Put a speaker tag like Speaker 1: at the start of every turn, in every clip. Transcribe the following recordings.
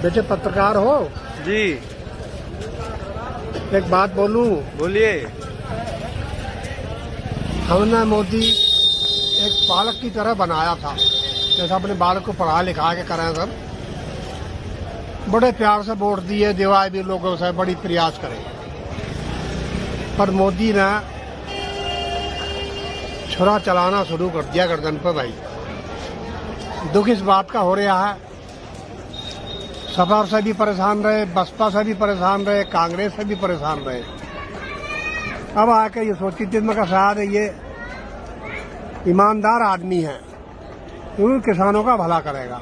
Speaker 1: बेटे पत्रकार हो
Speaker 2: जी।
Speaker 1: एक बात बोलूं।
Speaker 2: बोलिए।
Speaker 1: हमने मोदी एक बालक की तरह बनाया था, जैसा अपने बालक को पढ़ा लिखा के करें सब, बड़े प्यार से वोट दिए, दिवाए भी लोगों से, बड़ी प्रयास करे। पर मोदी ने छुरा चलाना शुरू कर दिया गर्दन पे। भाई दुख इस बात का हो रहा है, सपा से भी परेशान रहे, बसपा से भी परेशान रहे, कांग्रेस से भी परेशान रहे। अब आके ये सोची थी मैं शायद ये ईमानदार आदमी है, वो किसानों का भला करेगा,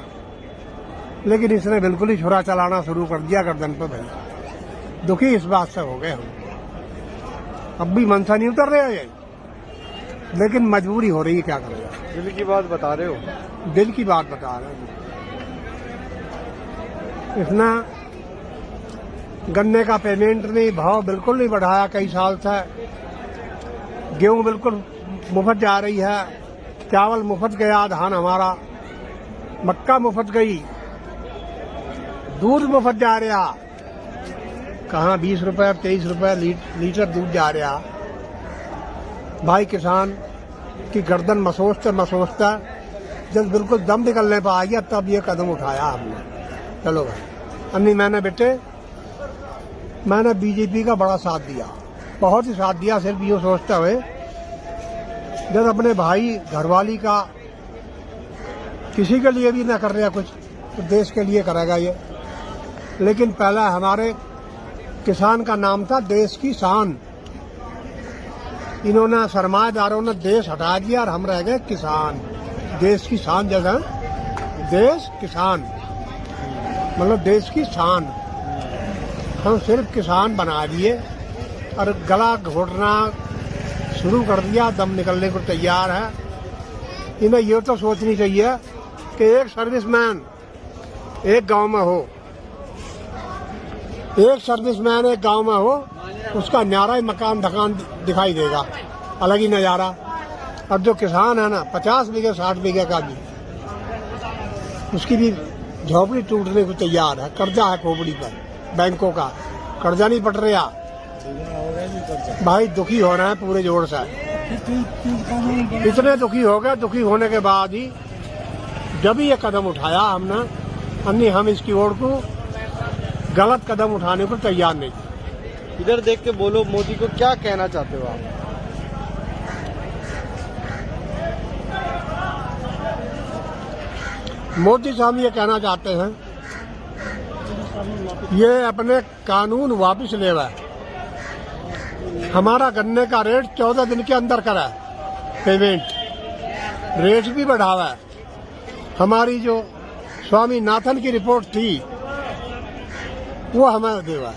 Speaker 1: लेकिन इसने बिल्कुल ही छुरा चलाना शुरू कर दिया गर्दन पे। भाई दुखी इस बात से हो गए हम। अब भी मन से नहीं उतर रहे हैं, लेकिन मजबूरी हो रही है, क्या करेगा।
Speaker 2: दिल की बात बता रहे हो?
Speaker 1: दिल की बात बता रहे हैं। इसने गन्ने का पेमेंट नहीं, भाव बिल्कुल नहीं बढ़ाया कई साल से। गेहूं बिल्कुल मुफ्त जा रही है, चावल मुफ्त गया, धान हमारा, मक्का मुफ्त गई, दूध मुफ्त जा रहा। कहाँ 20 रुपए 23 रुपए लीटर दूध जा रहा। भाई किसान की गर्दन मसोचता जब बिल्कुल दम निकलने पर आ गया, तब ये कदम उठाया हमने। चलो भाई, अन्नी मैंने बीजेपी का बड़ा साथ दिया, बहुत ही साथ दिया, सिर्फ यूँ सोचते हुए जब अपने भाई घरवाली का किसी के लिए भी ना कर रहा कुछ, तो देश के लिए करेगा ये। लेकिन पहला हमारे किसान का नाम था देश की शान। इन्होंने सरमाएदारों ने देश हटा दिया और हम रह गए किसान। देश की शान जगह देश किसान, मतलब देश की शान। हम सिर्फ किसान बना दिए और गला घोटना शुरू कर दिया, दम निकलने को तैयार है। इन्हें ये तो सोचनी चाहिए कि एक सर्विसमैन एक गांव में हो, एक सर्विसमैन एक गांव में हो, उसका न्यारा ही मकान धकान दिखाई देगा, अलग ही नजारा। और जो किसान है ना, 50 बीघे 60 बीघे का भी, उसकी भी झोपड़ी टूटने को तैयार है। कर्जा है खोपड़ी पर, बैंकों का कर्जा नहीं पट रहा। भाई दुखी हो रहे हैं पूरे जोर से, इतने दुखी हो गए। दुखी होने के बाद ही जब ये कदम उठाया हमने, अन्य हम इसकी ओर को गलत कदम उठाने को तैयार नहीं।
Speaker 2: इधर देख के बोलो, मोदी को क्या कहना चाहते हो आप?
Speaker 1: मोदी साहब ये कहना चाहते हैं, ये अपने कानून वापस लेवा। हमारा गन्ने का रेट 14 दिन के अंदर करा पेमेंट, रेट भी बढ़ावा है। हमारी जो स्वामीनाथन की रिपोर्ट थी वो हमें देवा।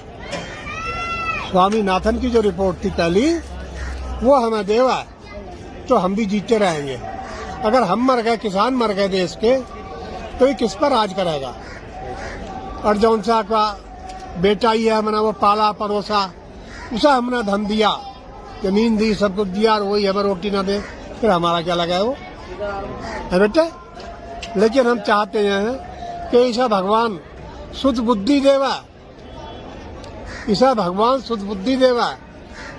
Speaker 1: स्वामीनाथन की जो रिपोर्ट थी पहली, वो हमें देवा, तो हम भी जीतते रहेंगे। अगर हम मर गए, किसान मर गए देश के, तो ये किस पर राज करेगा। और जौन सा का बेटा ही है, मैंने वो पाला परोसा, उसे हमने धन दिया, जमीन दी, सब कुछ दिया, और वही हमें रोटी ना दे, फिर हमारा क्या लगा है वो, है बेटे। लेकिन हम चाहते हैं कि ऐसा भगवान शुद्ध बुद्धि देवा, ऐसा भगवान शुद्ध बुद्धि देवा,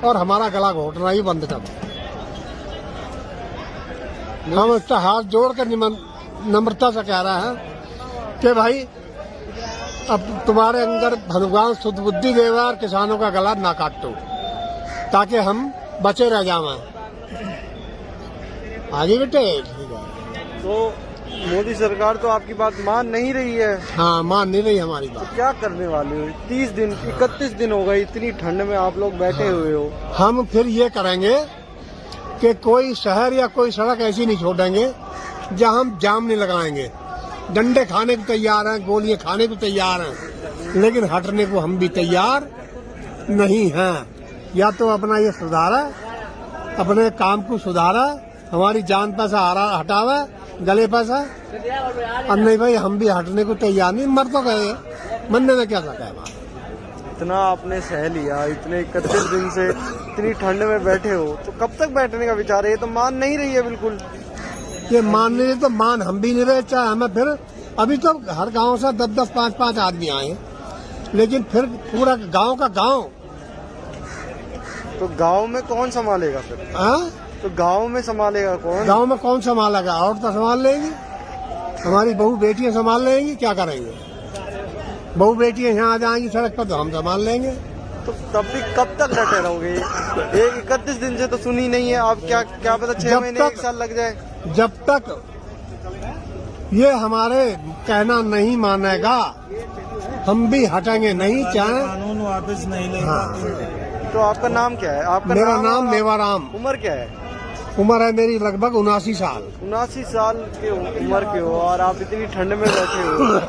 Speaker 1: और हमारा गला घोटना ही बंद कर। हम उसका हाथ जोड़कर नम्रता से कह रहा है कि भाई अब तुम्हारे अंदर भगवान शुद्ध बुद्धि देवा और किसानों का गला ना काटो, ताकि हम बचे रह जाएं। आगे बेटे ठीक है।
Speaker 2: तो मोदी सरकार तो आपकी बात मान नहीं रही है।
Speaker 1: हाँ, मान नहीं रही हमारी बात।
Speaker 2: तो क्या करने वाले हो? 31 दिन हो गए, इतनी ठंड में आप लोग बैठे हुए हो।
Speaker 1: हम फिर ये करेंगे कि कोई शहर या कोई सड़क ऐसी नहीं छोड़ेंगे जहां हम जाम नहीं लगाएंगे। डंडे खाने को तैयार हैं, गोलियां खाने को तैयार हैं, लेकिन हटने को हम भी तैयार नहीं हैं। या तो अपना ये सुधारा, अपने काम को सुधारा, हमारी जान पैसा हटावे, गले पैसा, और नहीं भाई हम भी हटने को तैयार नहीं। मर तो गए, मरने में क्या सकता है।
Speaker 2: इतना आपने सह लिया, इतने 31 दिन से इतनी ठंड में बैठे हो, तो कब तक बैठने का विचार है? ये तो मान नहीं रही है बिल्कुल।
Speaker 1: ये मान नहीं तो मान हम भी नहीं रहे, चाहे हमें फिर अभी तो हर गांव से 10-10, 5-5 आदमी आए हैं, लेकिन फिर पूरा गांव का गांव।
Speaker 2: तो गांव में कौन संभालेगा फिर?
Speaker 1: हाँ,
Speaker 2: तो गांव में संभालेगा कौन?
Speaker 1: गांव में कौन संभालेगा? और तो संभाल लेंगी, हमारी बहू बेटियां संभाल लेंगी। क्या करेंगे? बहू बेटियां यहाँ आ जाएंगी सड़क पर तो हम संभाल लेंगे।
Speaker 2: तो तब भी कब तक डटे रहोगे? एक 31 दिन से तो सुनी नहीं है आप। क्या पता 6 महीने 1 साल लग जाए। जब
Speaker 1: तक ये हमारे कहना नहीं मानेगा हम भी हटेंगे नहीं, चाहे
Speaker 3: कानून वापस नहीं लेगा।
Speaker 1: हाँ।
Speaker 2: तो आपका नाम क्या है? आपका
Speaker 1: मेरा नाम मेवाराम।
Speaker 2: उम्र क्या है?
Speaker 1: उम्र है मेरी लगभग 79 साल।
Speaker 2: 79 साल के उम्र के हो और आप इतनी ठंड में बैठे हो,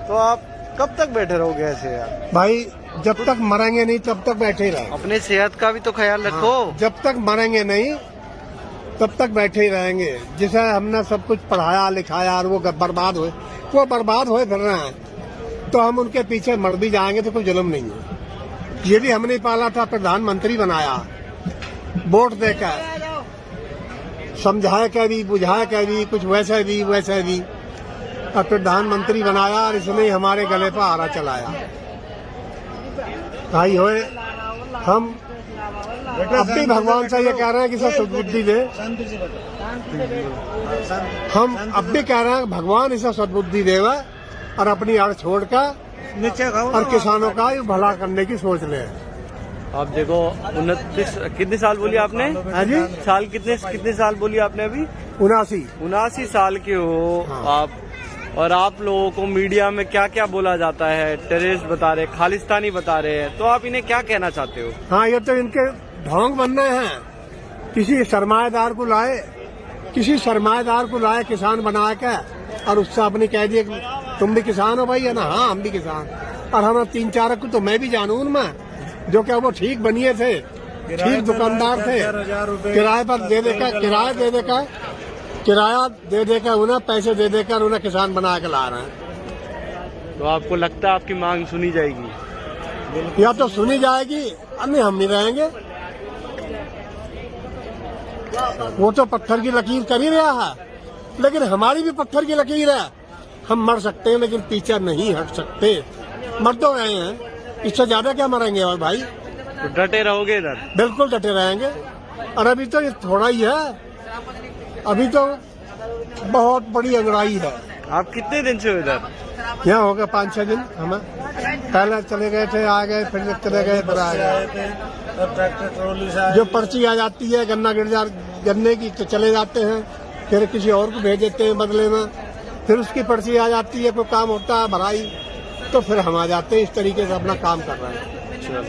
Speaker 2: तो आप कब तक बैठे रहोगे ऐसे यार?
Speaker 1: भाई जब तक मरेंगे नहीं तब तक बैठे ही रहेंगे।
Speaker 2: अपने सेहत का भी तो ख्याल रखो।
Speaker 1: जब तक मरेंगे नहीं तब तक बैठे ही रहेंगे। जिसे हमने सब कुछ पढ़ाया लिखाया और वो बर्बाद हुए, वो बर्बाद हुए फिर रहे हैं, तो हम उनके पीछे मर भी जाएंगे तो कोई जुल्म नहीं है। ये भी हमने पाला था, प्रधानमंत्री बनाया, वोट देकर समझाए के भी बुझाए के भी, कुछ वैसे भी और प्रधानमंत्री बनाया और इसने हमारे गले पर आरा चलाया। भाई होए, हम अब भी भगवान से ये कह रहे हैं कि सब सद्बुद्धि दे। हम अब भी कह रहे हैं भगवान इसे सद्बुद्धि देवे और अपनी आड़ छोड़कर
Speaker 3: नीचे खाओ
Speaker 1: और किसानों का भला करने की सोच ले।
Speaker 2: आप देखो 29 कितने साल बोली आपने?
Speaker 1: हाँ जी,
Speaker 2: साल कितने साल बोली आपने अभी?
Speaker 1: 79
Speaker 2: साल के हो
Speaker 1: हाँ।
Speaker 2: आप। और आप लोगों को मीडिया में क्या क्या बोला जाता है, टेररिस्ट बता रहे, खालिस्तानी बता रहे हैं, तो आप इन्हें क्या कहना चाहते हो?
Speaker 1: हाँ, ये तो इनके ढोंग बनने हैं। किसी सरमाएदार को लाए किसान बना के और उससे अपनी कह दिए तुम भी किसान हो भाई, है ना? हाँ, हम भी किसान। और हम 3-4 को तो मैं भी जानू उनमें, जो क्या वो ठीक बनिए थे, ठीक दुकानदार थे, किराए पर दे देकर उन्हें पैसे दे देकर उन्हें किसान बना के ला रहे हैं।
Speaker 2: तो आपको लगता है आपकी मांग सुनी जाएगी?
Speaker 1: या तो सुनी जाएगी अन्य हम नहीं रहेंगे। वो तो पत्थर की लकीर कर ही रहा है, लेकिन हमारी भी पत्थर की लकीर है। हम मर सकते हैं लेकिन पीछे नहीं हट सकते। मर तो रहे हैं, इससे ज्यादा क्या मरेंगे और भाई?
Speaker 2: तो डटे रहोगे इधर?
Speaker 1: बिल्कुल डटे रहेंगे। और अभी तो ये थोड़ा ही है, अभी तो बहुत बड़ी अंगड़ाई है।
Speaker 2: आप कितने दिन से हो इधर?
Speaker 1: यहाँ हो गया 5-6 दिन। हमें पहले चले गए थे, आ गए, फिर चले गए, फिर आ गए।
Speaker 3: ट्रैक्टर ट्रॉली से
Speaker 1: जो पर्ची आ जाती है गन्ने की तो चले जाते हैं, फिर किसी और को भेज देते हैं बदले में, फिर उसकी पर्ची आ जाती है, कोई काम होता है भराई, तो फिर हम आ जाते हैं। इस तरीके से अपना काम कर रहे हैं।